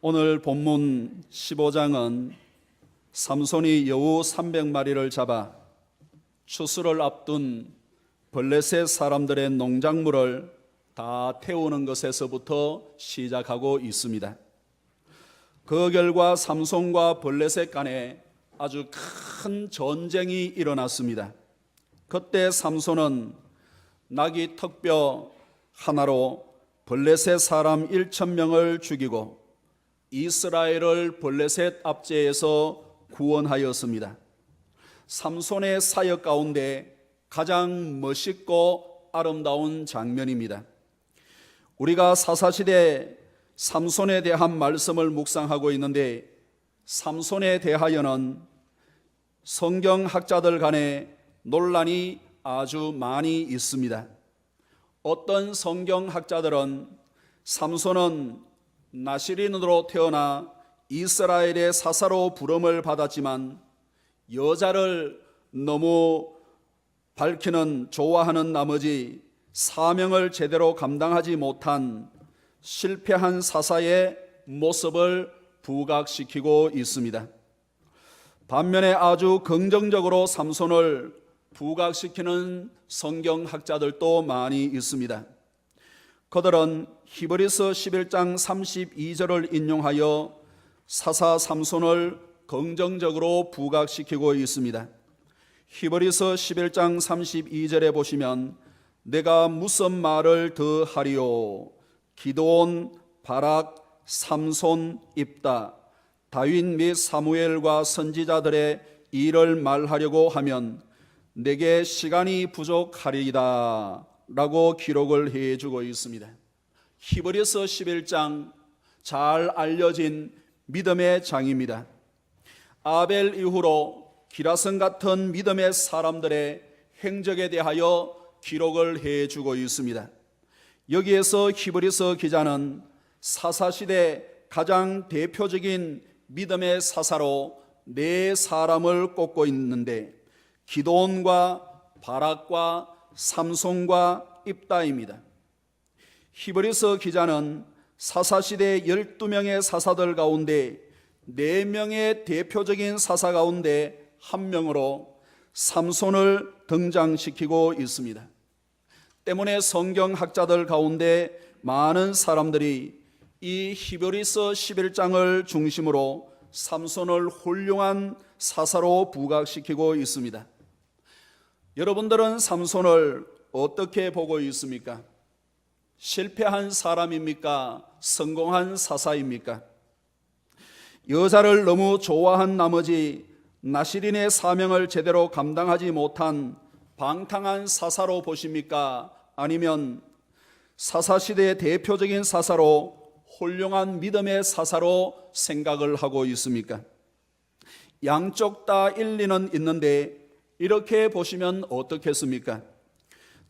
오늘 본문 15장은 삼손이 여우 300마리를 잡아 추수를 앞둔 블레셋 사람들의 농작물을 다 태우는 것에서부터 시작하고 있습니다. 그 결과 삼손과 블레셋 간에 아주 큰 전쟁이 일어났습니다. 그때 삼손은 나귀 턱뼈 하나로 블레셋 사람 1,000명을 죽이고 이스라엘을 블레셋 압제에서 구원하였습니다. 삼손의 사역 가운데 가장 멋있고 아름다운 장면입니다. 우리가 사사시대 삼손에 대한 말씀을 묵상하고 있는데, 삼손에 대하여는 성경학자들 간에 논란이 아주 많이 있습니다. 어떤 성경학자들은 삼손은 나시린으로 태어나 이스라엘의 사사로 부름을 받았지만 여자를 너무 밝히는 좋아하는 나머지 사명을 제대로 감당하지 못한 실패한 사사의 모습을 부각시키고 있습니다. 반면에 아주 긍정적으로 삼손을 부각시키는 성경학자들도 많이 있습니다. 그들은 히브리서 11장 32절을 인용하여 사사 삼손을 긍정적으로 부각시키고 있습니다. 히브리서 11장 32절에 보시면 내가 무슨 말을 더 하리요? 기드온, 바락, 삼손, 입다, 다윗 및 사무엘과 선지자들의 일을 말하려고 하면 내게 시간이 부족하리이다 라고 기록을 해주고 있습니다. 히브리서 11장 잘 알려진 믿음의 장입니다. 아벨 이후로 기라성 같은 믿음의 사람들의 행적에 대하여 기록을 해주고 있습니다. 여기에서 히브리서 기자는 사사시대 가장 대표적인 믿음의 사사로 네 사람을 꼽고 있는데, 기드온과 바락과 삼손과 입다입니다. 히브리서 기자는 사사시대 12명의 사사들 가운데 4명의 대표적인 사사 가운데 한 명으로 삼손을 등장시키고 있습니다. 때문에 성경학자들 가운데 많은 사람들이 이 히브리서 11장을 중심으로 삼손을 훌륭한 사사로 부각시키고 있습니다. 여러분들은 삼손을 어떻게 보고 있습니까? 실패한 사람입니까? 성공한 사사입니까? 여자를 너무 좋아한 나머지 나시린의 사명을 제대로 감당하지 못한 방탕한 사사로 보십니까? 아니면 사사시대의 대표적인 사사로 훌륭한 믿음의 사사로 생각을 하고 있습니까? 양쪽 다 일리는 있는데 이렇게 보시면 어떻겠습니까?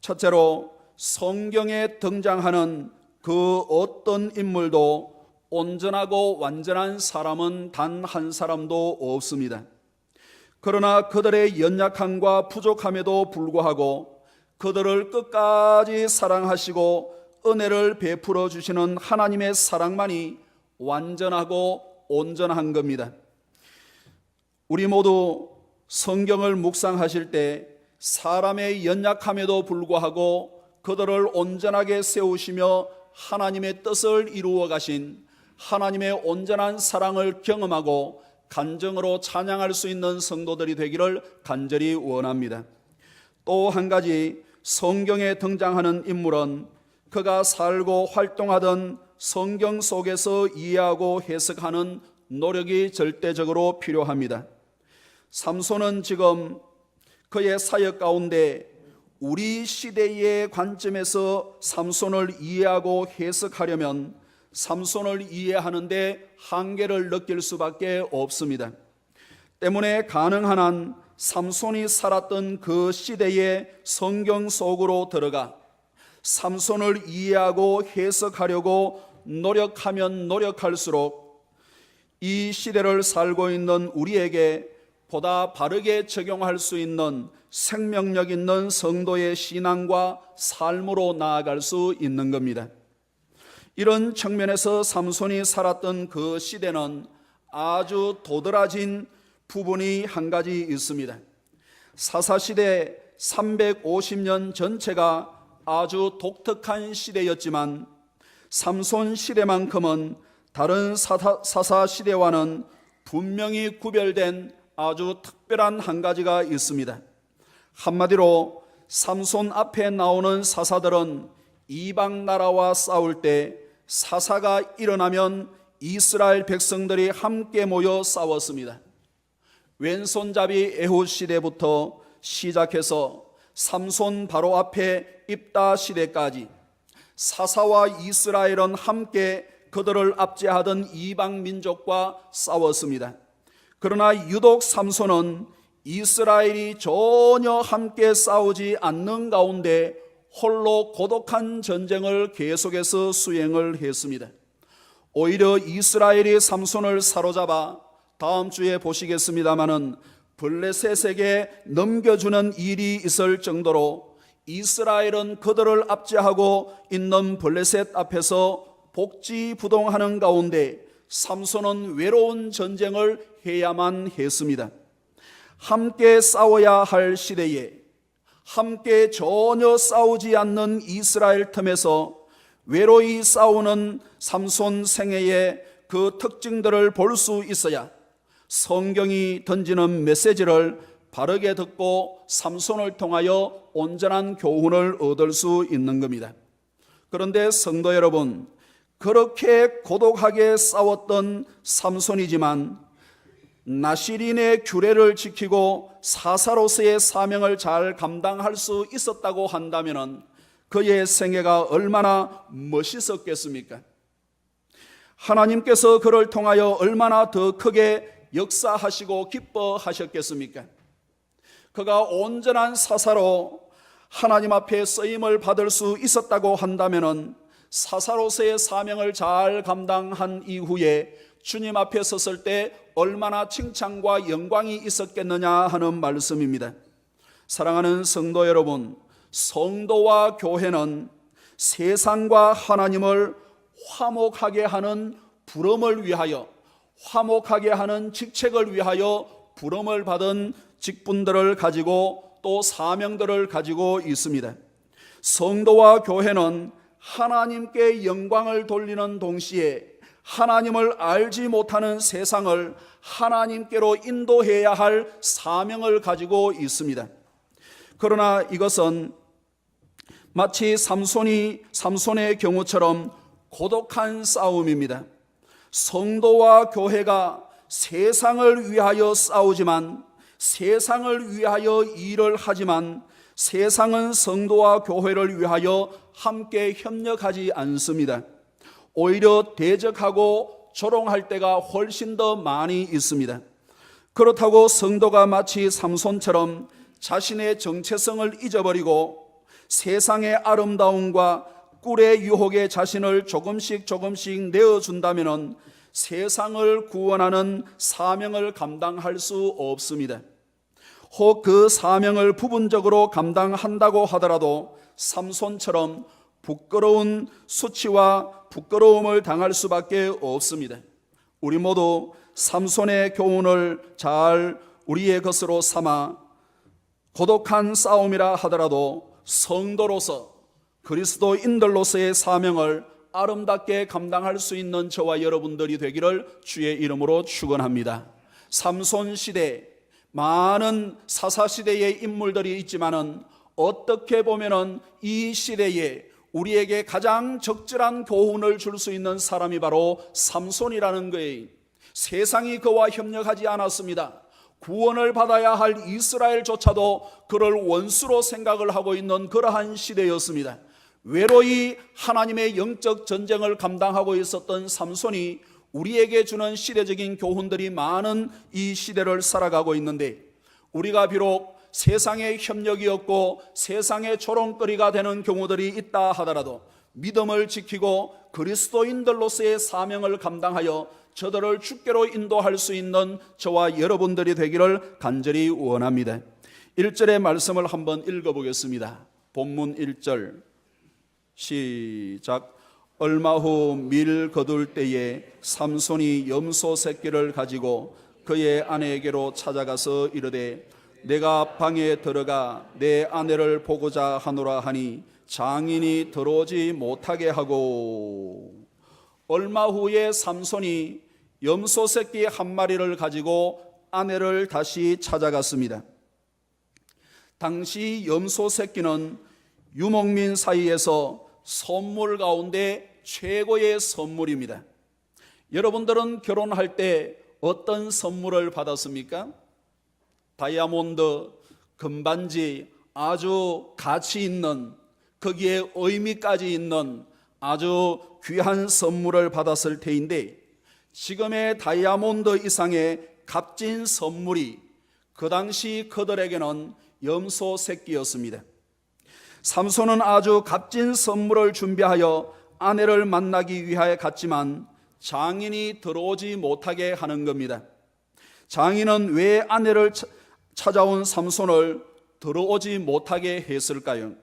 첫째로 성경에 등장하는 그 어떤 인물도 온전하고 완전한 사람은 단 한 사람도 없습니다. 그러나 그들의 연약함과 부족함에도 불구하고 그들을 끝까지 사랑하시고 은혜를 베풀어 주시는 하나님의 사랑만이 완전하고 온전한 겁니다. 우리 모두 성경을 묵상하실 때 사람의 연약함에도 불구하고 그들을 온전하게 세우시며 하나님의 뜻을 이루어 가신 하나님의 온전한 사랑을 경험하고 간증으로 찬양할 수 있는 성도들이 되기를 간절히 원합니다. 또 한 가지, 성경에 등장하는 인물은 그가 살고 활동하던 성경 속에서 이해하고 해석하는 노력이 절대적으로 필요합니다. 삼손은 지금 그의 사역 가운데 우리 시대의 관점에서 삼손을 이해하고 해석하려면 삼손을 이해하는데 한계를 느낄 수밖에 없습니다. 때문에 가능한 한 삼손이 살았던 그 시대의 성경 속으로 들어가 삼손을 이해하고 해석하려고 노력하면 노력할수록 이 시대를 살고 있는 우리에게 보다 바르게 적용할 수 있는 생명력 있는 성도의 신앙과 삶으로 나아갈 수 있는 겁니다. 이런 측면에서 삼손이 살았던 그 시대는 아주 도드라진 부분이 한 가지 있습니다. 사사시대 350년 전체가 아주 독특한 시대였지만 삼손 시대만큼은 다른 사사 시대와는 분명히 구별된 아주 특별한 한 가지가 있습니다. 한마디로 삼손 앞에 나오는 사사들은 이방 나라와 싸울 때 사사가 일어나면 이스라엘 백성들이 함께 모여 싸웠습니다. 왼손잡이 에훗 시대부터 시작해서 삼손 바로 앞에 입다 시대까지 사사와 이스라엘은 함께 그들을 압제하던 이방 민족과 싸웠습니다. 그러나 유독 삼손은 이스라엘이 전혀 함께 싸우지 않는 가운데 홀로 고독한 전쟁을 계속해서 수행을 했습니다. 오히려 이스라엘이 삼손을 사로잡아 다음 주에 보시겠습니다마는 블레셋에게 넘겨주는 일이 있을 정도로 이스라엘은 그들을 압제하고 있는 블레셋 앞에서 복지부동하는 가운데 삼손은 외로운 전쟁을 해야만 했습니다. 함께 싸워야 할 시대에 함께 전혀 싸우지 않는 이스라엘 틈에서 외로이 싸우는 삼손 생애의 그 특징들을 볼 수 있어야 성경이 던지는 메시지를 바르게 듣고 삼손을 통하여 온전한 교훈을 얻을 수 있는 겁니다. 그런데 성도 여러분, 그렇게 고독하게 싸웠던 삼손이지만 나시린의 규례를 지키고 사사로서의 사명을 잘 감당할 수 있었다고 한다면 그의 생애가 얼마나 멋있었겠습니까? 하나님께서 그를 통하여 얼마나 더 크게 역사하시고 기뻐하셨겠습니까? 그가 온전한 사사로 하나님 앞에 쓰임을 받을 수 있었다고 한다면 사사로서의 사명을 잘 감당한 이후에 주님 앞에 섰을 때 얼마나 칭찬과 영광이 있었겠느냐 하는 말씀입니다. 사랑하는 성도 여러분, 성도와 교회는 세상과 하나님을 화목하게 하는 부름을 위하여, 화목하게 하는 직책을 위하여 부름을 받은 직분들을 가지고 또 사명들을 가지고 있습니다. 성도와 교회는 하나님께 영광을 돌리는 동시에 하나님을 알지 못하는 세상을 하나님께로 인도해야 할 사명을 가지고 있습니다. 그러나 이것은 마치 삼손의 경우처럼 고독한 싸움입니다. 성도와 교회가 세상을 위하여 싸우지만, 세상을 위하여 일을 하지만 세상은 성도와 교회를 위하여 함께 협력하지 않습니다. 오히려 대적하고 조롱할 때가 훨씬 더 많이 있습니다. 그렇다고 성도가 마치 삼손처럼 자신의 정체성을 잊어버리고 세상의 아름다움과 꿀의 유혹에 자신을 조금씩 내어준다면 세상을 구원하는 사명을 감당할 수 없습니다. 혹 그 사명을 부분적으로 감당한다고 하더라도 삼손처럼 부끄러운 수치와 부끄러움을 당할 수밖에 없습니다. 우리 모두 삼손의 교훈을 잘 우리의 것으로 삼아 고독한 싸움이라 하더라도 성도로서 그리스도인들로서의 사명을 아름답게 감당할 수 있는 저와 여러분들이 되기를 주의 이름으로 축원합니다. 삼손 시대, 많은 사사 시대의 인물들이 있지만은 어떻게 보면은 이 시대에 우리에게 가장 적절한 교훈을 줄 수 있는 사람이 바로 삼손이라는 거예요. 세상이 그와 협력하지 않았습니다. 구원을 받아야 할 이스라엘조차도 그를 원수로 생각을 하고 있는 그러한 시대였습니다. 외로이 하나님의 영적 전쟁을 감당하고 있었던 삼손이 우리에게 주는 시대적인 교훈들이 많은 이 시대를 살아가고 있는데, 우리가 비록 세상의 협력이 없고 세상의 조롱거리가 되는 경우들이 있다 하더라도 믿음을 지키고 그리스도인들로서의 사명을 감당하여 저들을 주께로 인도할 수 있는 저와 여러분들이 되기를 간절히 원합니다. 1절의 말씀을 한번 읽어보겠습니다. 본문 1절 시작. 얼마 후 밀 거둘 때에 삼손이 염소 새끼를 가지고 그의 아내에게로 찾아가서 이르되 내가 방에 들어가 내 아내를 보고자 하노라 하니 장인이 들어오지 못하게 하고, 얼마 후에 삼손이 염소 새끼 한 마리를 가지고 아내를 다시 찾아갔습니다. 당시 염소 새끼는 유목민 사이에서 선물 가운데 최고의 선물입니다. 여러분들은 결혼할 때 어떤 선물을 받았습니까? 다이아몬드, 금반지, 아주 가치 있는, 거기에 의미까지 있는 아주 귀한 선물을 받았을 테인데, 지금의 다이아몬드 이상의 값진 선물이 그 당시 그들에게는 염소 새끼였습니다. 삼손은 아주 값진 선물을 준비하여 아내를 만나기 위하여 갔지만 장인이 들어오지 못하게 하는 겁니다. 장인은 왜 아내를 찾아온 삼손을 들어오지 못하게 했을까요?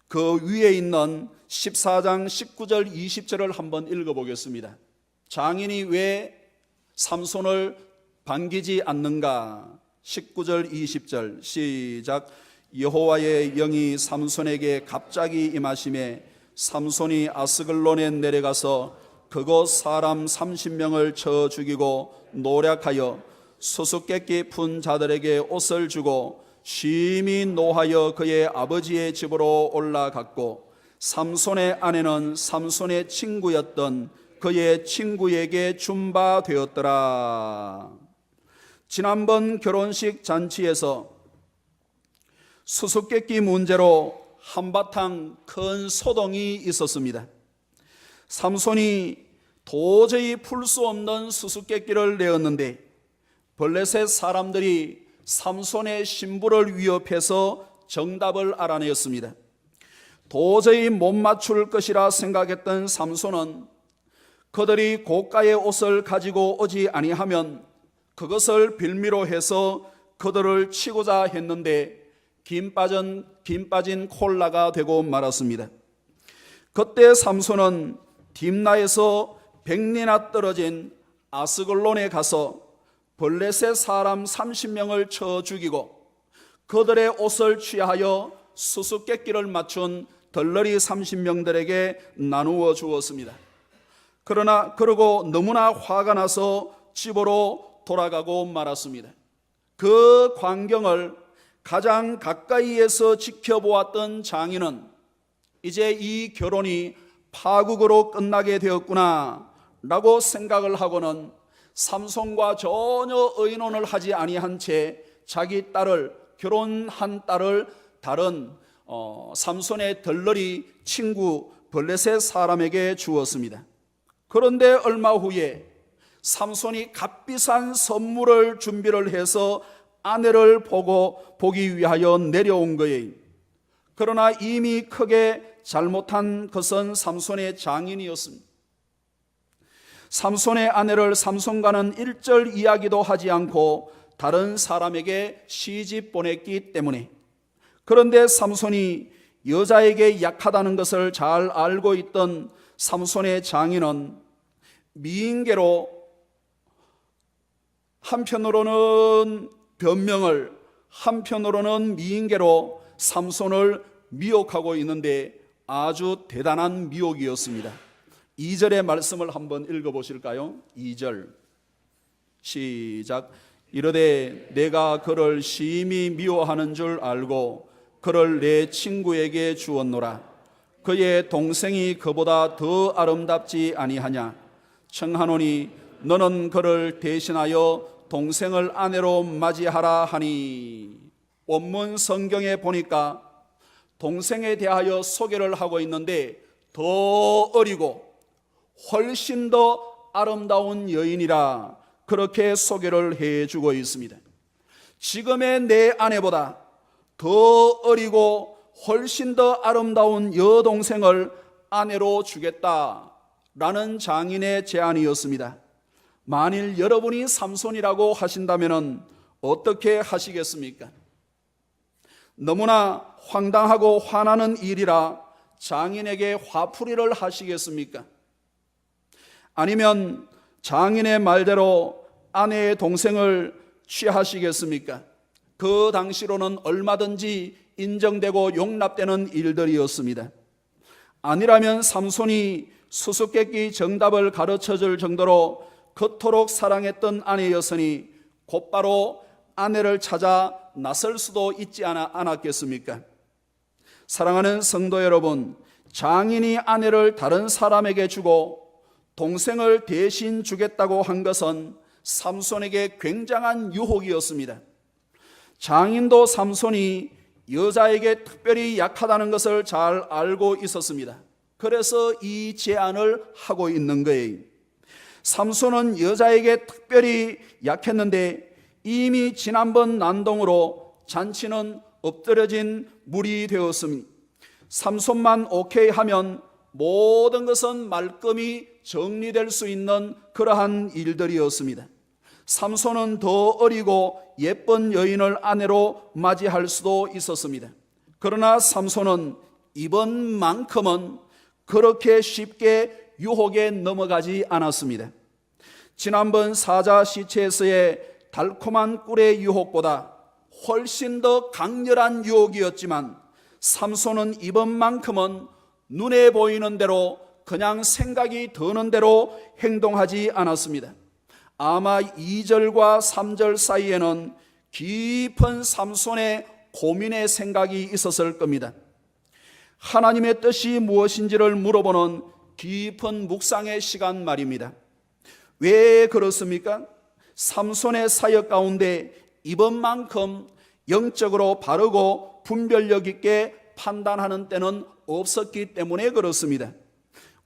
그 위에 있는 14장 19절 20절을 한번 읽어보겠습니다. 장인이 왜 삼손을 반기지 않는가? 19절 20절 시작. 여호와의 영이 삼손에게 갑자기 임하심에 삼손이 아스글론에 내려가서 그곳 사람 30명을 쳐 죽이고 노략하여 수수께끼 푼 자들에게 옷을 주고 심히 노하여 그의 아버지의 집으로 올라갔고, 삼손의 아내는 삼손의 친구였던 그의 친구에게 준 바 되었더라. 지난번 결혼식 잔치에서 수수께끼 문제로 한바탕 큰 소동이 있었습니다. 삼손이 도저히 풀 수 없는 수수께끼를 내었는데 블레셋 사람들이 삼손의 신부를 위협해서 정답을 알아내었습니다. 도저히 못 맞출 것이라 생각했던 삼손은 그들이 고가의 옷을 가지고 오지 아니하면 그것을 빌미로 해서 그들을 치고자 했는데 김 빠진 콜라가 되고 말았습니다. 그때 삼손은 딥나에서 100리나 떨어진 아스글론에 가서 블레셋 사람 30명을 쳐 죽이고 그들의 옷을 취하여 수수께끼를 맞춘 덜러리 30명들에게 나누어 주었습니다. 그러고 너무나 화가 나서 집으로 돌아가고 말았습니다. 그 광경을 가장 가까이에서 지켜보았던 장인은 이제 이 결혼이 파국으로 끝나게 되었구나 라고 생각을 하고는 삼손과 전혀 의논을 하지 아니한 채 자기 딸을, 결혼한 딸을 다른 삼손의 덜러리 친구 블레셋 사람에게 주었습니다. 그런데 얼마 후에 삼손이 값비싼 선물을 준비를 해서 아내를 보기 위하여 내려온 거예요. 그러나 이미 크게 잘못한 것은 삼손의 장인이었습니다. 삼손의 아내를 삼손과는 일절 이야기도 하지 않고 다른 사람에게 시집 보냈기 때문에. 그런데 삼손이 여자에게 약하다는 것을 잘 알고 있던 삼손의 장인은 미인계로, 한편으로는 변명을, 한편으로는 미인계로 삼손을 미혹하고 있는데 아주 대단한 미혹이었습니다. 2절의 말씀을 한번 읽어보실까요? 2절 시작. 이르되 내가 그를 심히 미워하는 줄 알고 그를 내 친구에게 주었노라. 그의 동생이 그보다 더 아름답지 아니하냐. 청하노니 너는 그를 대신하여 동생을 아내로 맞이하라 하니. 원문 성경에 보니까 동생에 대하여 소개를 하고 있는데 더 어리고 훨씬 더 아름다운 여인이라 그렇게 소개를 해주고 있습니다. 지금의 내 아내보다 더 어리고 훨씬 더 아름다운 여동생을 아내로 주겠다라는 장인의 제안이었습니다. 만일 여러분이 삼손이라고 하신다면 어떻게 하시겠습니까? 너무나 황당하고 화나는 일이라 장인에게 화풀이를 하시겠습니까? 아니면 장인의 말대로 아내의 동생을 취하시겠습니까? 그 당시로는 얼마든지 인정되고 용납되는 일들이었습니다. 아니라면 삼손이 수수께끼 정답을 가르쳐줄 정도로 그토록 사랑했던 아내였으니 곧바로 아내를 찾아 나설 수도 있지 않았겠습니까? 사랑하는 성도 여러분, 장인이 아내를 다른 사람에게 주고 동생을 대신 주겠다고 한 것은 삼손에게 굉장한 유혹이었습니다. 장인도 삼손이 여자에게 특별히 약하다는 것을 잘 알고 있었습니다. 그래서 이 제안을 하고 있는 거예요. 삼손은 여자에게 특별히 약했는데 이미 지난번 난동으로 잔치는 엎드려진 물이 되었습니다. 삼손만 오케이 하면 모든 것은 말끔히 정리될 수 있는 그러한 일들이었습니다. 삼손은 더 어리고 예쁜 여인을 아내로 맞이할 수도 있었습니다. 그러나 삼손은 이번만큼은 그렇게 쉽게 유혹에 넘어가지 않았습니다. 지난번 사자 시체에서의 달콤한 꿀의 유혹보다 훨씬 더 강렬한 유혹이었지만 삼손은 이번만큼은 눈에 보이는 대로 그냥 생각이 드는 대로 행동하지 않았습니다. 아마 2절과 3절 사이에는 깊은 삼손의 고민의 생각이 있었을 겁니다. 하나님의 뜻이 무엇인지를 물어보는 깊은 묵상의 시간 말입니다. 왜 그렇습니까? 삼손의 사역 가운데 이번만큼 영적으로 바르고 분별력 있게 판단하는 때는 없었기 때문에 그렇습니다.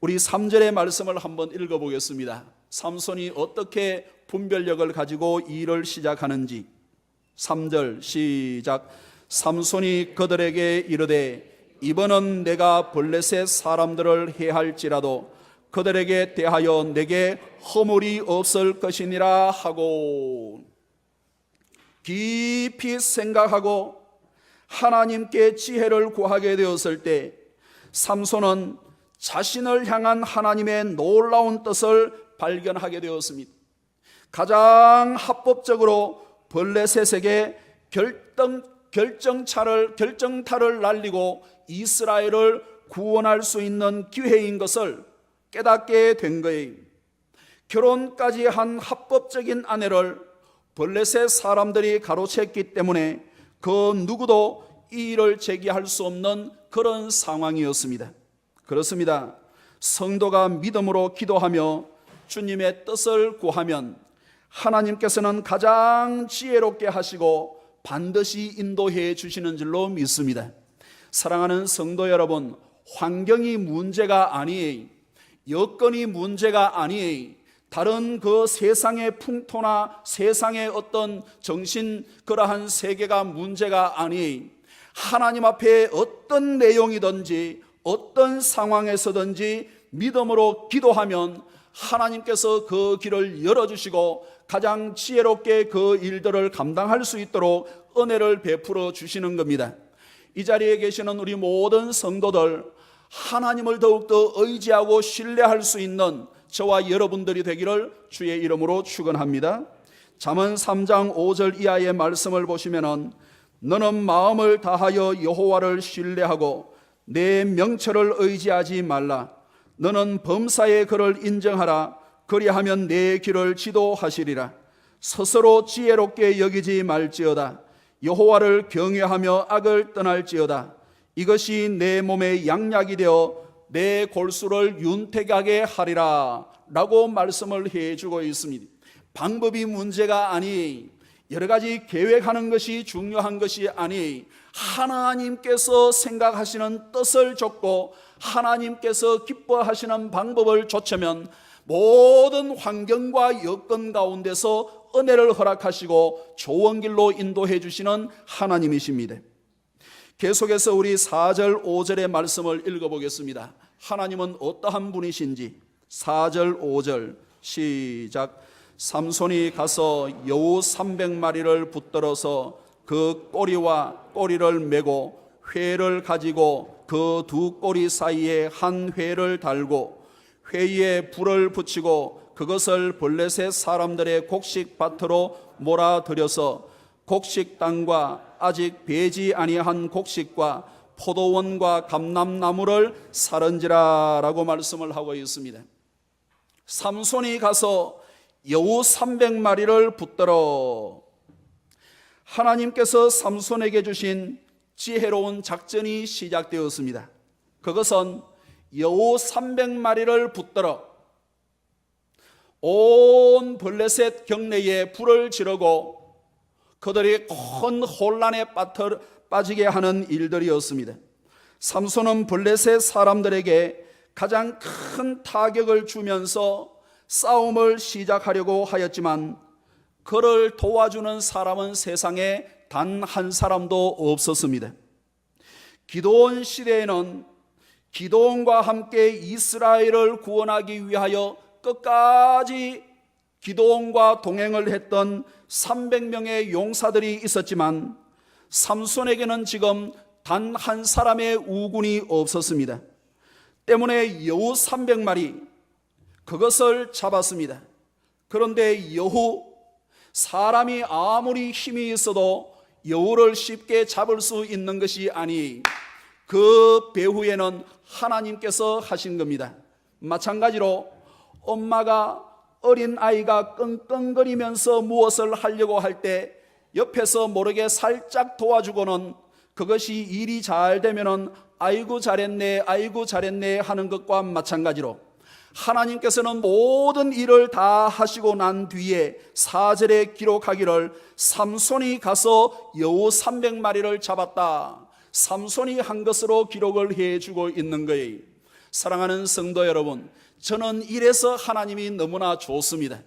우리 3절의 말씀을 한번 읽어보겠습니다. 삼손이 어떻게 분별력을 가지고 일을 시작하는지. 3절 시작. 삼손이 그들에게 이르되 이번은 내가 블레셋 사람들을 해할지라도 그들에게 대하여 내게 허물이 없을 것이니라 하고, 깊이 생각하고 하나님께 지혜를 구하게 되었을 때 삼손은 자신을 향한 하나님의 놀라운 뜻을 발견하게 되었습니다. 가장 합법적으로 블레셋에게 결정타를 날리고 이스라엘을 구원할 수 있는 기회인 것을 깨닫게 된 거예요. 결혼까지 한 합법적인 아내를 블레셋 사람들이 가로챘기 때문에 그 누구도 이 일을 제기할 수 없는 그런 상황이었습니다. 그렇습니다. 성도가 믿음으로 기도하며 주님의 뜻을 구하면 하나님께서는 가장 지혜롭게 하시고 반드시 인도해 주시는 줄로 믿습니다. 사랑하는 성도 여러분, 환경이 문제가 아니에요. 여건이 문제가 아니에요. 다른 그 세상의 풍토나 세상의 어떤 정신 그러한 세계가 문제가 아니에요. 하나님 앞에 어떤 내용이든지 어떤 상황에서든지 믿음으로 기도하면 하나님께서 그 길을 열어주시고 가장 지혜롭게 그 일들을 감당할 수 있도록 은혜를 베풀어 주시는 겁니다. 이 자리에 계시는 우리 모든 성도들, 하나님을 더욱더 의지하고 신뢰할 수 있는 저와 여러분들이 되기를 주의 이름으로 축원합니다. 잠언 3장 5절 이하의 말씀을 보시면은 너는 마음을 다하여 여호와를 신뢰하고 내 명철을 의지하지 말라. 너는 범사의 그를 인정하라. 그리하면 내 길을 지도하시리라. 스스로 지혜롭게 여기지 말지어다. 여호와를 경외하며 악을 떠날지어다. 이것이 내 몸의 양약이 되어 내 골수를 윤택하게 하리라 라고 말씀을 해주고 있습니다. 방법이 문제가 아니, 여러 가지 계획하는 것이 중요한 것이 아니, 하나님께서 생각하시는 뜻을 좇고 하나님께서 기뻐하시는 방법을 좇으면 모든 환경과 여건 가운데서 은혜를 허락하시고 좋은 길로 인도해 주시는 하나님이십니다. 계속해서 우리 4절 5절의 말씀을 읽어보겠습니다. 하나님은 어떠한 분이신지. 4절 5절 시작. 삼손이 가서 여우 300마리를 붙들어서 그 꼬리와 꼬리를 메고 회를 가지고 그 두 꼬리 사이에 한 회를 달고 회 위에 불을 붙이고 그것을 블레셋 사람들의 곡식밭으로 몰아들여서 곡식 땅과 아직 배지 아니한 곡식과 포도원과 감람나무를 사른지라라고 말씀을 하고 있습니다. 삼손이 가서 여우 300마리를 붙들어 하나님께서 삼손에게 주신 지혜로운 작전이 시작되었습니다. 그것은 여우 300마리를 붙들어 온 블레셋 경내에 불을 지르고 그들이 큰 혼란에 빠지게 하는 일들이었습니다. 삼손은 블레셋 사람들에게 가장 큰 타격을 주면서 싸움을 시작하려고 하였지만 그를 도와주는 사람은 세상에 단 한 사람도 없었습니다. 기드온 시대에는 기드온과 함께 이스라엘을 구원하기 위하여 끝까지 기드온과 동행을 했던 300명의 용사들이 있었지만 삼손에게는 지금 단 한 사람의 우군이 없었습니다. 때문에 여우 300마리 그것을 잡았습니다. 그런데 여우, 사람이 아무리 힘이 있어도 여우를 쉽게 잡을 수 있는 것이 아니 그 배후에는 하나님께서 하신 겁니다. 마찬가지로 엄마가 어린 아이가 끙끙거리면서 무엇을 하려고 할 때 옆에서 모르게 살짝 도와주고는 그것이 일이 잘 되면은 아이고 잘했네 아이고 잘했네 하는 것과 마찬가지로 하나님께서는 모든 일을 다 하시고 난 뒤에 4절에 기록하기를 삼손이 가서 여우 300마리를 잡았다, 삼손이 한 것으로 기록을 해주고 있는 거예요. 사랑하는 성도 여러분, 저는 이래서 하나님이 너무나 좋습니다.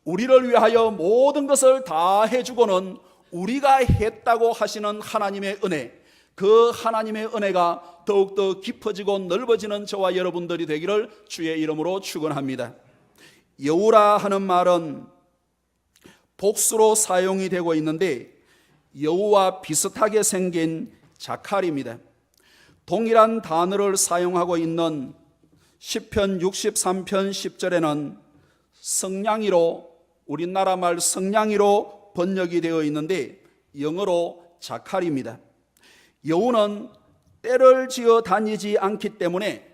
우리를 위하여 모든 것을 다 해주고는 우리가 했다고 하시는 하나님의 은혜, 그 하나님의 은혜가 더욱더 깊어지고 넓어지는 저와 여러분들이 되기를 주의 이름으로 축원합니다. 여우라 하는 말은 복수로 사용이 되고 있는데 여우와 비슷하게 생긴 자칼입니다. 동일한 단어를 사용하고 있는 시편 63편 10절에는 성냥이로, 우리나라 말 성냥이로 번역이 되어 있는데 영어로 자칼입니다. 여우는 떼를 지어 다니지 않기 때문에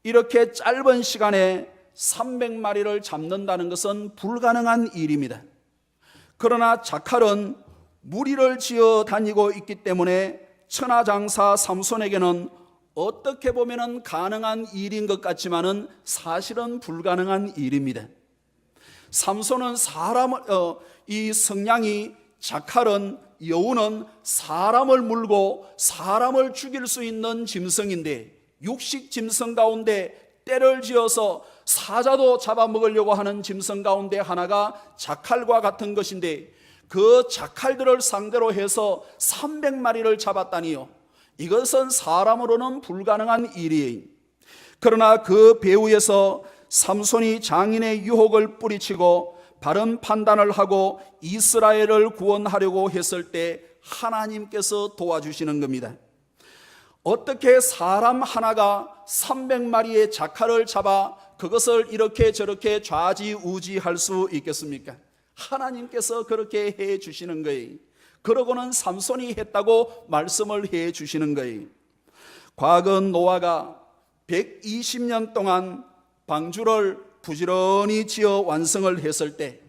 이렇게 짧은 시간에 300마리를 잡는다는 것은 불가능한 일입니다. 그러나 자칼은 무리를 지어 다니고 있기 때문에 천하장사 삼손에게는 어떻게 보면 가능한 일인 것 같지만은 사실은 불가능한 일입니다. 삼손은 이 성냥이, 자칼은, 여우는 사람을 물고 사람을 죽일 수 있는 짐승인데 육식 짐승 가운데 떼를 지어서 사자도 잡아먹으려고 하는 짐승 가운데 하나가 자칼과 같은 것인데 그 자칼들을 상대로 해서 300마리를 잡았다니요, 이것은 사람으로는 불가능한 일이에요. 그러나 그 배후에서 삼손이 장인의 유혹을 뿌리치고 바른 판단을 하고 이스라엘을 구원하려고 했을 때 하나님께서 도와주시는 겁니다. 어떻게 사람 하나가 300마리의 자칼을 잡아 그것을 이렇게 저렇게 좌지우지할 수 있겠습니까? 하나님께서 그렇게 해 주시는 거예요. 그러고는 삼손이 했다고 말씀을 해 주시는 거예요. 과거 노아가 120년 동안 방주를 부지런히 지어 완성을 했을 때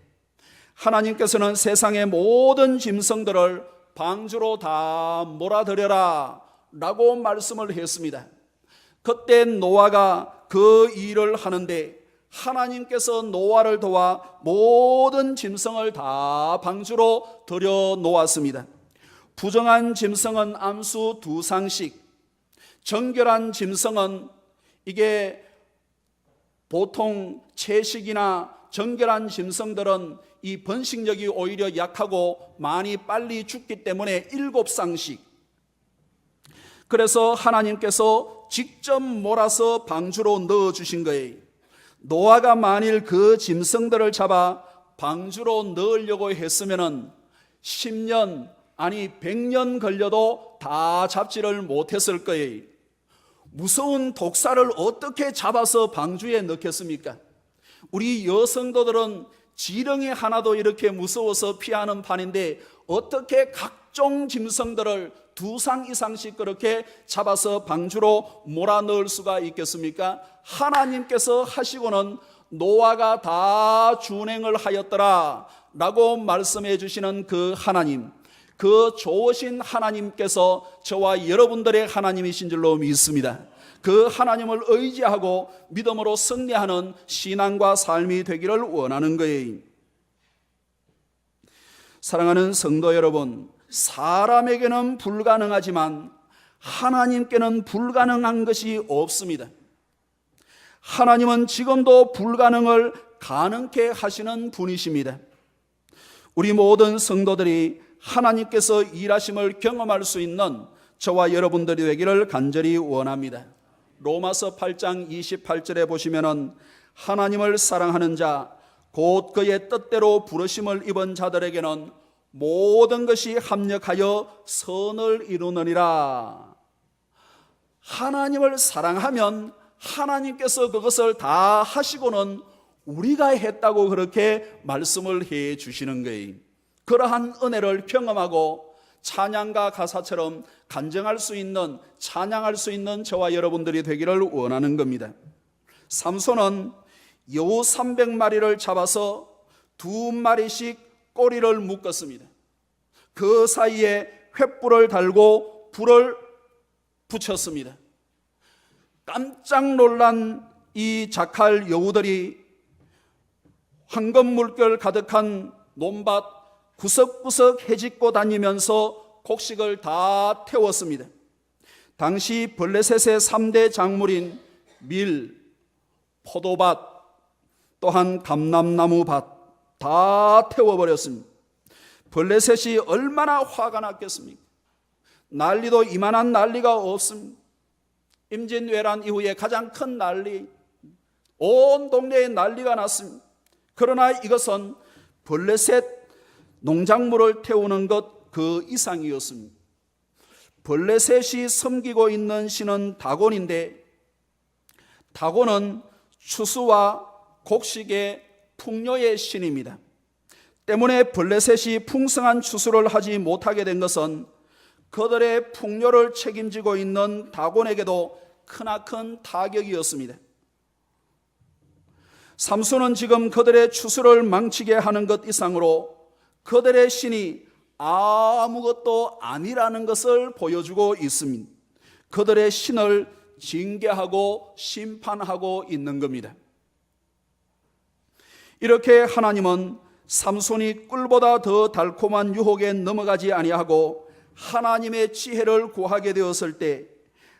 하나님께서는 세상의 모든 짐승들을 방주로 다 몰아들여라 라고 말씀을 했습니다. 그때 노아가 그 일을 하는데 하나님께서 노아를 도와 모든 짐승을 다 방주로 들여 놓았습니다. 부정한 짐승은 암수 2상씩, 정결한 짐승은, 이게 보통 채식이나 정결한 짐승들은 이 번식력이 오히려 약하고 많이 빨리 죽기 때문에 7쌍씩. 그래서 하나님께서 직접 몰아서 방주로 넣어주신 거예요. 노아가 만일 그 짐승들을 잡아 방주로 넣으려고 했으면 10년 아니 100년 걸려도 다 잡지를 못했을 거예요. 무서운 독사를 어떻게 잡아서 방주에 넣겠습니까? 우리 여성도들은 지렁이 하나도 이렇게 무서워서 피하는 판인데 어떻게 각종 짐승들을 2상 이상씩 그렇게 잡아서 방주로 몰아넣을 수가 있겠습니까? 하나님께서 하시고는 노아가 다 준행을 하였더라 라고 말씀해 주시는 그 하나님, 그 좋으신 하나님께서 저와 여러분들의 하나님이신 줄로 믿습니다. 그 하나님을 의지하고 믿음으로 승리하는 신앙과 삶이 되기를 원하는 거예요. 사랑하는 성도 여러분, 사람에게는 불가능하지만 하나님께는 불가능한 것이 없습니다. 하나님은 지금도 불가능을 가능케 하시는 분이십니다. 우리 모든 성도들이 하나님께서 일하심을 경험할 수 있는 저와 여러분들이 되기를 간절히 원합니다. 로마서 8장 28절에 보시면은 하나님을 사랑하는 자 곧 그의 뜻대로 부르심을 입은 자들에게는 모든 것이 합력하여 선을 이루느니라. 하나님을 사랑하면 하나님께서 그것을 다 하시고는 우리가 했다고 그렇게 말씀을 해 주시는 거예요. 그러한 은혜를 경험하고 찬양과 가사처럼 간증할 수 있는, 찬양할 수 있는 저와 여러분들이 되기를 원하는 겁니다. 삼손은 여우 300마리를 잡아서 2마리씩 꼬리를 묶었습니다. 그 사이에 횃불을 달고 불을 붙였습니다. 깜짝 놀란 이 자칼 여우들이 황금 물결 가득한 논밭 구석구석 헤집고 다니면서 곡식을 다 태웠습니다. 당시 블레셋의 3대 작물인 밀, 포도밭, 또한 감람나무 밭 다 태워버렸습니다. 블레셋이 얼마나 화가 났겠습니까? 난리도 이만한 난리가 없습니다. 임진왜란 이후에 가장 큰 난리, 온 동네에 난리가 났습니다. 그러나 이것은 블레셋 농작물을 태우는 것 그 이상이었습니다. 블레셋이 섬기고 있는 신은 다곤인데, 다곤은 추수와 곡식의 풍요의 신입니다. 때문에 블레셋이 풍성한 추수를 하지 못하게 된 것은 그들의 풍요를 책임지고 있는 다곤에게도 크나큰 타격이었습니다. 삼손은 지금 그들의 추수를 망치게 하는 것 이상으로 그들의 신이 아무것도 아니라는 것을 보여주고 있습니다. 그들의 신을 징계하고 심판하고 있는 겁니다. 이렇게 하나님은 삼손이 꿀보다 더 달콤한 유혹에 넘어가지 아니하고 하나님의 지혜를 구하게 되었을 때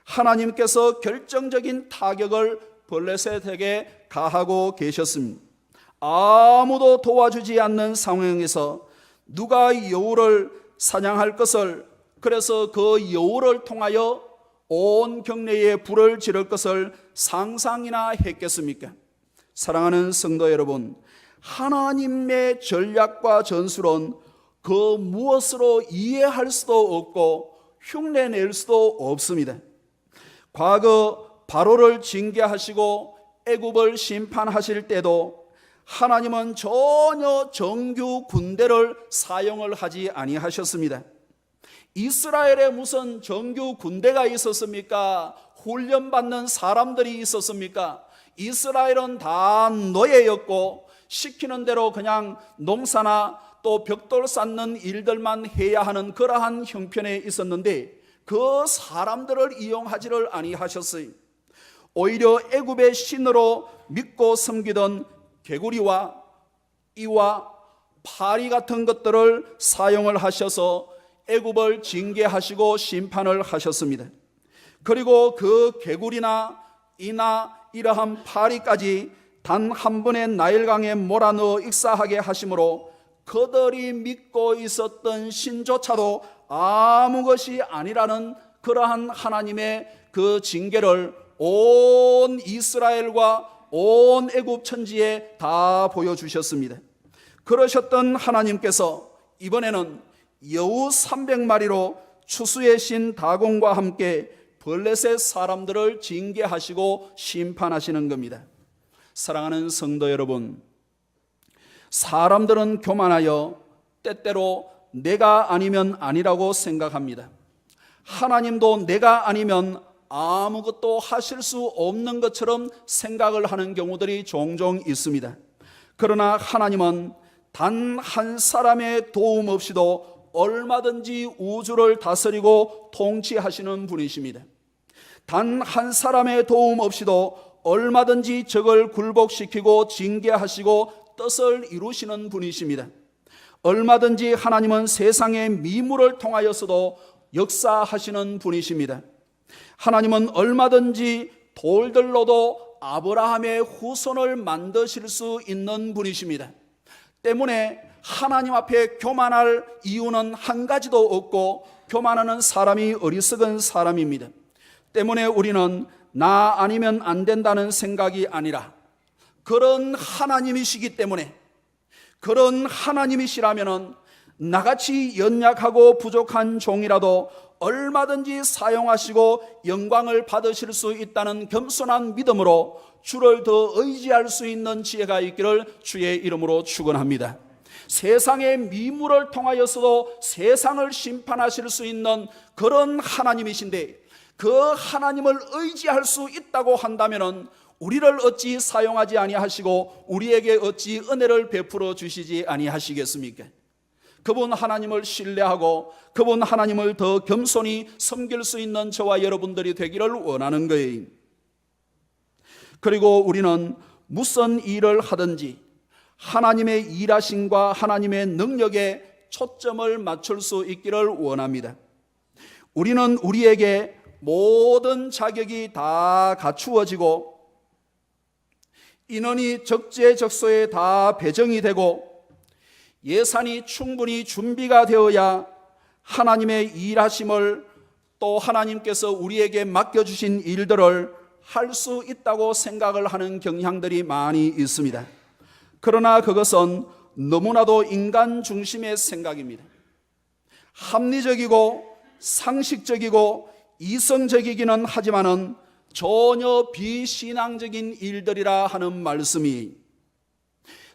하나님께서 결정적인 타격을 블레셋에게 가하고 계셨습니다. 아무도 도와주지 않는 상황에서 누가 여우를 사냥할 것을, 그래서 그 여우를 통하여 온 경내에 불을 지를 것을 상상이나 했겠습니까? 사랑하는 성도 여러분, 하나님의 전략과 전술은 그 무엇으로 이해할 수도 없고 흉내낼 수도 없습니다. 과거 바로를 징계하시고 애굽을 심판하실 때도 하나님은 전혀 정규 군대를 사용을 하지 아니하셨습니다. 이스라엘에 무슨 정규 군대가 있었습니까? 훈련받는 사람들이 있었습니까? 이스라엘은 다 노예였고 시키는 대로 그냥 농사나 또 벽돌 쌓는 일들만 해야 하는 그러한 형편에 있었는데 그 사람들을 이용하지를 아니하셨어요. 오히려 애굽의 신으로 믿고 섬기던 개구리와 이와 파리 같은 것들을 사용을 하셔서 애굽을 징계하시고 심판을 하셨습니다. 그리고 그 개구리나 이나 이러한 파리까지 단 한 번의 나일강에 몰아넣어 익사하게 하심으로 그들이 믿고 있었던 신조차도 아무 것이 아니라는 그러한 하나님의 그 징계를 온 이스라엘과 온 애굽 천지에 다 보여주셨습니다. 그러셨던 하나님께서 이번에는 여우 300마리로 추수의 신 다곤과 함께 블레셋 사람들을 징계하시고 심판하시는 겁니다. 사랑하는 성도 여러분, 사람들은 교만하여 때때로 내가 아니면 아니라고 생각합니다. 하나님도 내가 아니면 아무것도 하실 수 없는 것처럼 생각을 하는 경우들이 종종 있습니다. 그러나 하나님은 단 한 사람의 도움 없이도 얼마든지 우주를 다스리고 통치하시는 분이십니다. 단 한 사람의 도움 없이도 얼마든지 적을 굴복시키고 징계하시고 뜻을 이루시는 분이십니다. 얼마든지 하나님은 세상의 미물을 통하여서도 역사하시는 분이십니다. 하나님은 얼마든지 돌들로도 아브라함의 후손을 만드실 수 있는 분이십니다. 때문에 하나님 앞에 교만할 이유는 한 가지도 없고, 교만하는 사람이 어리석은 사람입니다. 때문에 우리는 나 아니면 안 된다는 생각이 아니라, 그런 하나님이시기 때문에, 그런 하나님이시라면 나같이 연약하고 부족한 종이라도 얼마든지 사용하시고 영광을 받으실 수 있다는 겸손한 믿음으로 주를 더 의지할 수 있는 지혜가 있기를 주의 이름으로 축원합니다. 세상의 미물을 통하여서도 세상을 심판하실 수 있는 그런 하나님이신데, 그 하나님을 의지할 수 있다고 한다면 우리를 어찌 사용하지 아니하시고 우리에게 어찌 은혜를 베풀어 주시지 아니하시겠습니까? 그분 하나님을 신뢰하고 그분 하나님을 더 겸손히 섬길 수 있는 저와 여러분들이 되기를 원하는 거예요. 그리고 우리는 무슨 일을 하든지 하나님의 일하심과 하나님의 능력에 초점을 맞출 수 있기를 원합니다. 우리는 우리에게 모든 자격이 다 갖추어지고 인원이 적재적소에 다 배정이 되고 예산이 충분히 준비가 되어야 하나님의 일하심을, 또 하나님께서 우리에게 맡겨주신 일들을 할 수 있다고 생각을 하는 경향들이 많이 있습니다. 그러나 그것은 너무나도 인간 중심의 생각입니다. 합리적이고 상식적이고 이성적이기는 하지만은 전혀 비신앙적인 일들이라 하는 말씀이,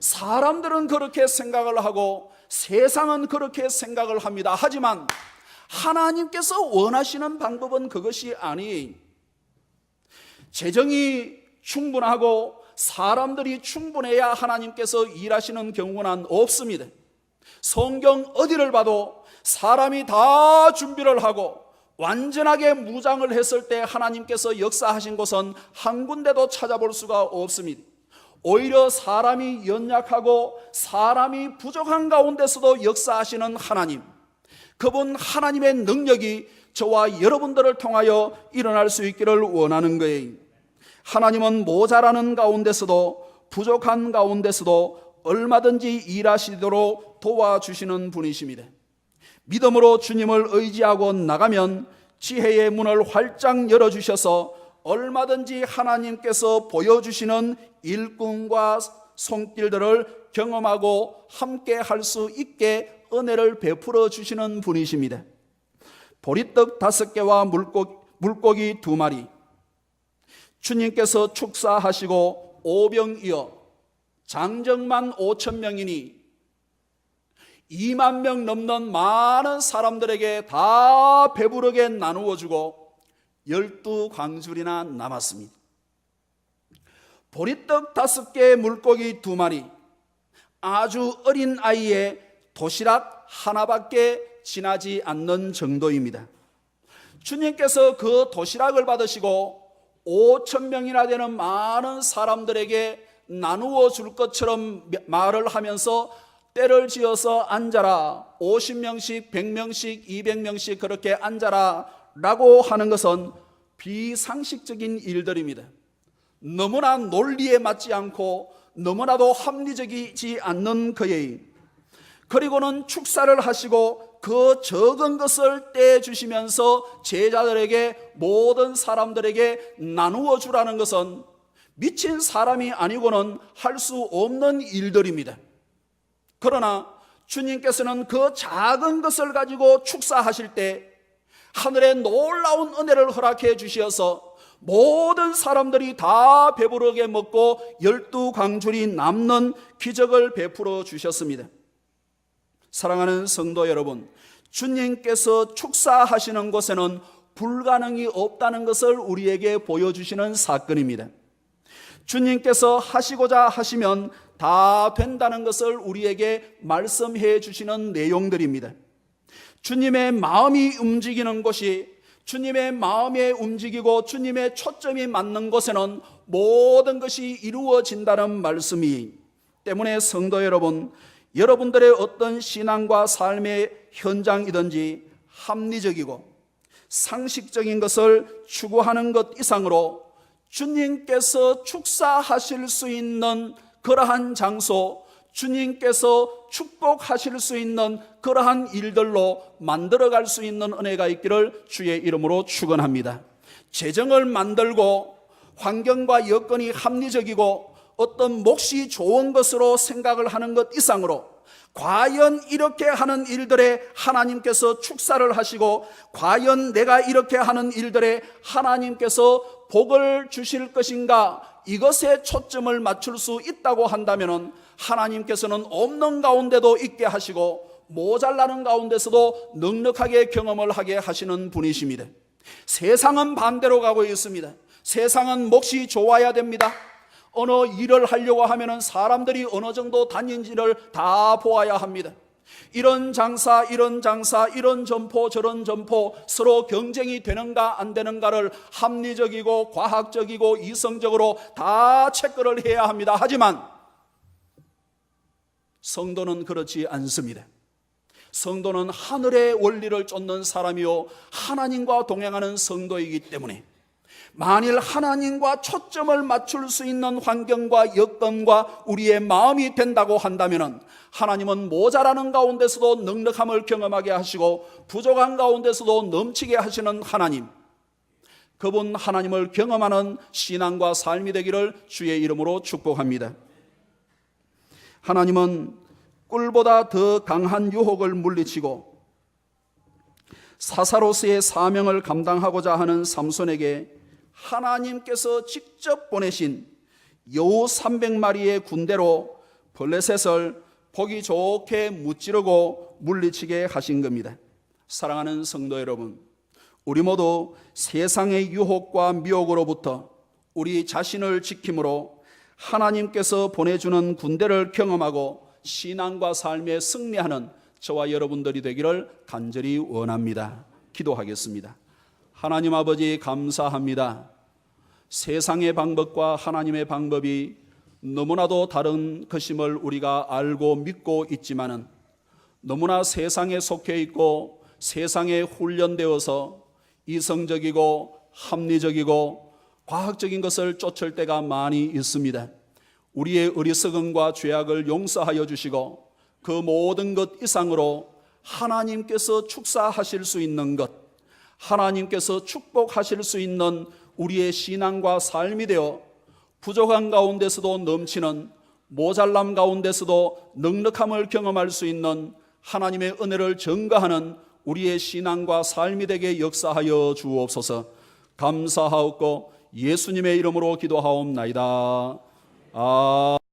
사람들은 그렇게 생각을 하고 세상은 그렇게 생각을 합니다. 하지만 하나님께서 원하시는 방법은 그것이 아니에요. 재정이 충분하고 사람들이 충분해야 하나님께서 일하시는 경우는 없습니다. 성경 어디를 봐도 사람이 다 준비를 하고 완전하게 무장을 했을 때 하나님께서 역사하신 곳은 한 군데도 찾아볼 수가 없습니다. 오히려 사람이 연약하고 사람이 부족한 가운데서도 역사하시는 하나님, 그분 하나님의 능력이 저와 여러분들을 통하여 일어날 수 있기를 원하는 거예요. 하나님은 모자라는 가운데서도 부족한 가운데서도 얼마든지 일하시도록 도와주시는 분이십니다. 믿음으로 주님을 의지하고 나가면 지혜의 문을 활짝 열어주셔서 얼마든지 하나님께서 보여주시는 일꾼과 손길들을 경험하고 함께 할 수 있게 은혜를 베풀어 주시는 분이십니다. 보리떡 5개와 물고기 2마리, 주님께서 축사하시고 오병이어 장정만 5,000명이니 2만 명 넘는 많은 사람들에게 다 배부르게 나누어 주고 12광줄이나 남았습니다. 보리떡 5개, 물고기 2마리, 아주 어린 아이의 도시락 하나밖에 지나지 않는 정도입니다. 주님께서 그 도시락을 받으시고 5,000명이나 되는 많은 사람들에게 나누어 줄 것처럼 말을 하면서 때를 지어서 앉아라, 50명씩, 100명씩, 200명씩 그렇게 앉아라 라고 하는 것은 비상식적인 일들입니다. 너무나 논리에 맞지 않고 너무나도 합리적이지 않는 거예요. 그리고는 축사를 하시고 그 적은 것을 떼주시면서 제자들에게, 모든 사람들에게 나누어 주라는 것은 미친 사람이 아니고는 할 수 없는 일들입니다. 그러나 주님께서는 그 작은 것을 가지고 축사하실 때 하늘의 놀라운 은혜를 허락해 주시어서 모든 사람들이 다 배부르게 먹고 12광줄이 남는 기적을 베풀어 주셨습니다. 사랑하는 성도 여러분, 주님께서 축사하시는 곳에는 불가능이 없다는 것을 우리에게 보여주시는 사건입니다. 주님께서 하시고자 하시면 다 된다는 것을 우리에게 말씀해 주시는 내용들입니다. 주님의 마음이 움직이는 곳이, 주님의 마음에 움직이고 주님의 초점이 맞는 곳에는 모든 것이 이루어진다는 말씀이 때문에 성도 여러분, 여러분들의 어떤 신앙과 삶의 현장이든지 합리적이고 상식적인 것을 추구하는 것 이상으로 주님께서 축사하실 수 있는 그러한 장소, 주님께서 축복하실 수 있는 그러한 일들로 만들어갈 수 있는 은혜가 있기를 주의 이름으로 축원합니다. 재정을 만들고 환경과 여건이 합리적이고 어떤 몫이 좋은 것으로 생각을 하는 것 이상으로 과연 이렇게 하는 일들에 하나님께서 축사를 하시고 과연 내가 이렇게 하는 일들에 하나님께서 복을 주실 것인가, 이것에 초점을 맞출 수 있다고 한다면 하나님께서는 없는 가운데도 있게 하시고 모자라는 가운데서도 넉넉하게 경험을 하게 하시는 분이십니다. 세상은 반대로 가고 있습니다. 세상은 몫이 좋아야 됩니다. 어느 일을 하려고 하면 사람들이 어느 정도 다닌지를 다 보아야 합니다. 이런 장사, 이런 장사, 이런 점포, 저런 점포 서로 경쟁이 되는가 안 되는가를 합리적이고 과학적이고 이성적으로 다 체크를 해야 합니다. 하지만 성도는 그렇지 않습니다. 성도는 하늘의 원리를 쫓는 사람이요 하나님과 동행하는 성도이기 때문에 만일 하나님과 초점을 맞출 수 있는 환경과 여건과 우리의 마음이 된다고 한다면 하나님은 모자라는 가운데서도 넉넉함을 경험하게 하시고 부족한 가운데서도 넘치게 하시는 하나님, 그분 하나님을 경험하는 신앙과 삶이 되기를 주의 이름으로 축복합니다. 하나님은 꿀보다 더 강한 유혹을 물리치고 사사로스의 사명을 감당하고자 하는 삼손에게 하나님께서 직접 보내신 여우 300마리의 군대로 블레셋을 보기 좋게 무찌르고 물리치게 하신 겁니다. 사랑하는 성도 여러분, 우리 모두 세상의 유혹과 미혹으로부터 우리 자신을 지킴으로 하나님께서 보내주는 군대를 경험하고 신앙과 삶에 승리하는 저와 여러분들이 되기를 간절히 원합니다. 기도하겠습니다. 하나님 아버지 감사합니다. 세상의 방법과 하나님의 방법이 너무나도 다른 것임을 우리가 알고 믿고 있지만은 너무나 세상에 속해 있고 세상에 훈련되어서 이성적이고 합리적이고 과학적인 것을 쫓을 때가 많이 있습니다. 우리의 어리석음과 죄악을 용서하여 주시고 그 모든 것 이상으로 하나님께서 축사하실 수 있는 것, 하나님께서 축복하실 수 있는 우리의 신앙과 삶이 되어 부족한 가운데서도 넘치는, 모자람 가운데서도 넉넉함을 경험할 수 있는 하나님의 은혜를 증거하는 우리의 신앙과 삶이 되게 역사하여 주옵소서. 감사하옵고 예수님의 이름으로 기도하옵나이다.